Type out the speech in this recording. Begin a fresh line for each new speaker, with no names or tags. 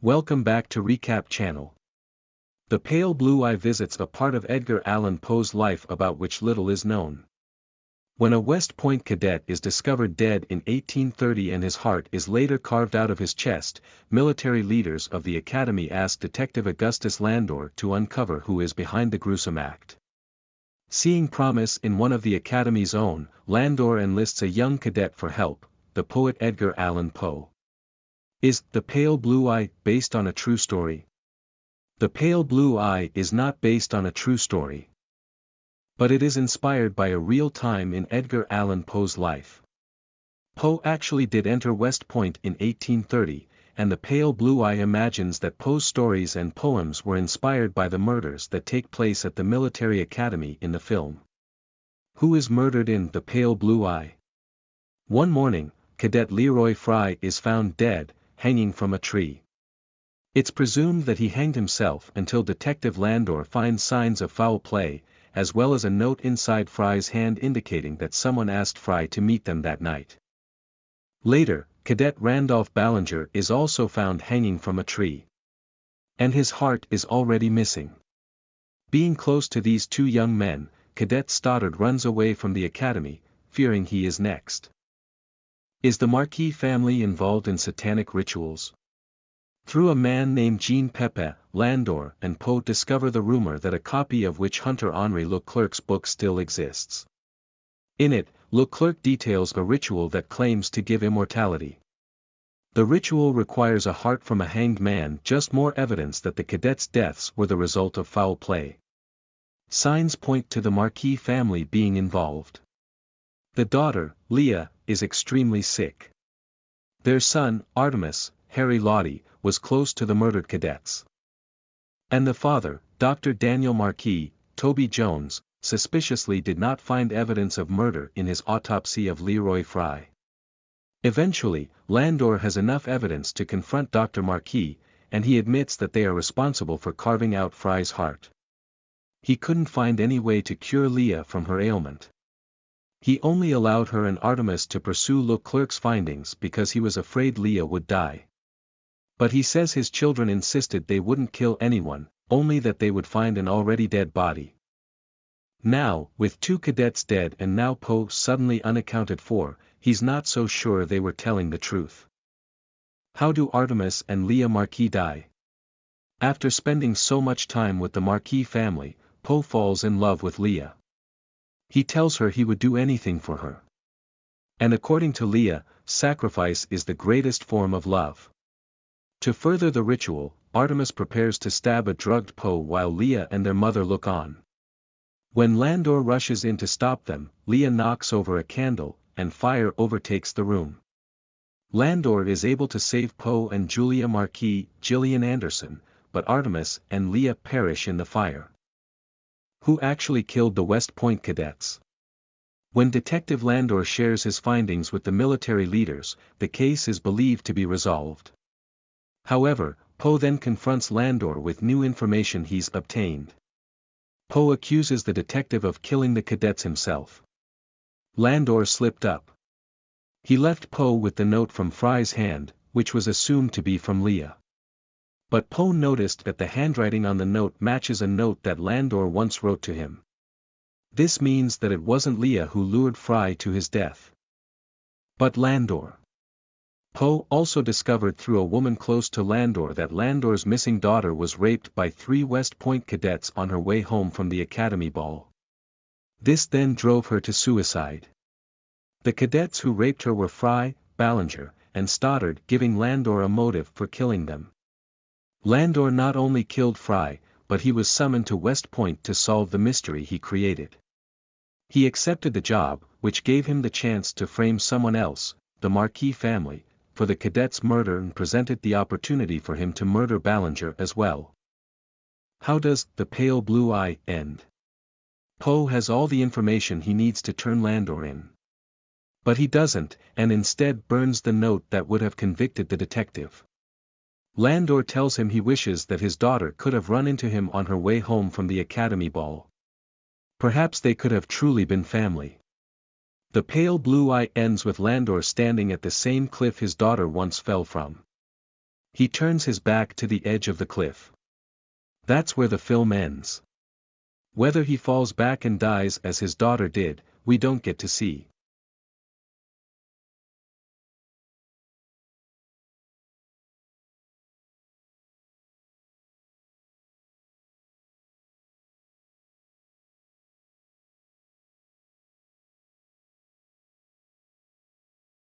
Welcome back to Recap Channel. The Pale Blue Eye visits a part of Edgar Allan Poe's life about which little is known. When a West Point cadet is discovered dead in 1830 and his heart is later carved out of his chest, military leaders of the Academy ask Detective Augustus Landor to uncover who is behind the gruesome act. Seeing promise in one of the Academy's own, Landor enlists a young cadet for help, the poet Edgar Allan Poe. Is The Pale Blue Eye based on a true story? The Pale Blue Eye is not based on a true story. But it is inspired by a real time in Edgar Allan Poe's life. Poe actually did enter West Point in 1830, and The Pale Blue Eye imagines that Poe's stories and poems were inspired by the murders that take place at the military academy in the film. Who is murdered in The Pale Blue Eye? One morning, Cadet Leroy Fry is found dead, hanging from a tree. It's presumed that he hanged himself until Detective Landor finds signs of foul play, as well as a note inside Fry's hand indicating that someone asked Fry to meet them that night. Later, Cadet Randolph Ballinger is also found hanging from a tree. And his heart is already missing. Being close to these two young men, Cadet Stoddard runs away from the academy, fearing he is next. Is the Marquis family involved in satanic rituals? Through a man named Jean Pepe, Landor and Poe discover the rumor that a copy of witch hunter Henri Leclerc's book still exists. In it, Leclerc details a ritual that claims to give immortality. The ritual requires a heart from a hanged man, just more evidence that the cadets' deaths were the result of foul play. Signs point to the Marquis family being involved. The daughter, Leah, is extremely sick. Their son, Artemis, Harry Lottie, was close to the murdered cadets. And the father, Dr. Daniel Marquis, Toby Jones, suspiciously did not find evidence of murder in his autopsy of Leroy Fry. Eventually, Landor has enough evidence to confront Dr. Marquis, and he admits that they are responsible for carving out Fry's heart. He couldn't find any way to cure Leah from her ailment. He only allowed her and Artemis to pursue Leclerc's findings because he was afraid Leah would die. But he says his children insisted they wouldn't kill anyone, only that they would find an already dead body. Now, with two cadets dead and now Poe suddenly unaccounted for, he's not so sure they were telling the truth. How do Artemis and Leah Marquis die? After spending so much time with the Marquis family, Poe falls in love with Leah. He tells her he would do anything for her. And according to Leah, sacrifice is the greatest form of love. To further the ritual, Artemis prepares to stab a drugged Poe while Leah and their mother look on. When Landor rushes in to stop them, Leah knocks over a candle, and fire overtakes the room. Landor is able to save Poe and Julia Marquis, Gillian Anderson, but Artemis and Leah perish in the fire. Who actually killed the West Point cadets? When Detective Landor shares his findings with the military leaders, the case is believed to be resolved. However, Poe then confronts Landor with new information he's obtained. Poe accuses the detective of killing the cadets himself. Landor slipped up. He left Poe with the note from Fry's hand, which was assumed to be from Leah. But Poe noticed that the handwriting on the note matches a note that Landor once wrote to him. This means that it wasn't Leah who lured Fry to his death. But Landor. Poe also discovered through a woman close to Landor that Landor's missing daughter was raped by 3 West Point cadets on her way home from the academy ball. This then drove her to suicide. The cadets who raped her were Fry, Ballinger, and Stoddard, giving Landor a motive for killing them. Landor not only killed Fry, but he was summoned to West Point to solve the mystery he created. He accepted the job, which gave him the chance to frame someone else, the Marquis family, for the cadet's murder and presented the opportunity for him to murder Ballinger as well. How does The Pale Blue Eye end? Poe has all the information he needs to turn Landor in. But he doesn't, and instead burns the note that would have convicted the detective. Landor tells him he wishes that his daughter could have run into him on her way home from the academy ball. Perhaps they could have truly been family. The Pale Blue Eye ends with Landor standing at the same cliff his daughter once fell from. He turns his back to the edge of the cliff. That's where the film ends. Whether he falls back and dies as his daughter did, we don't get to see.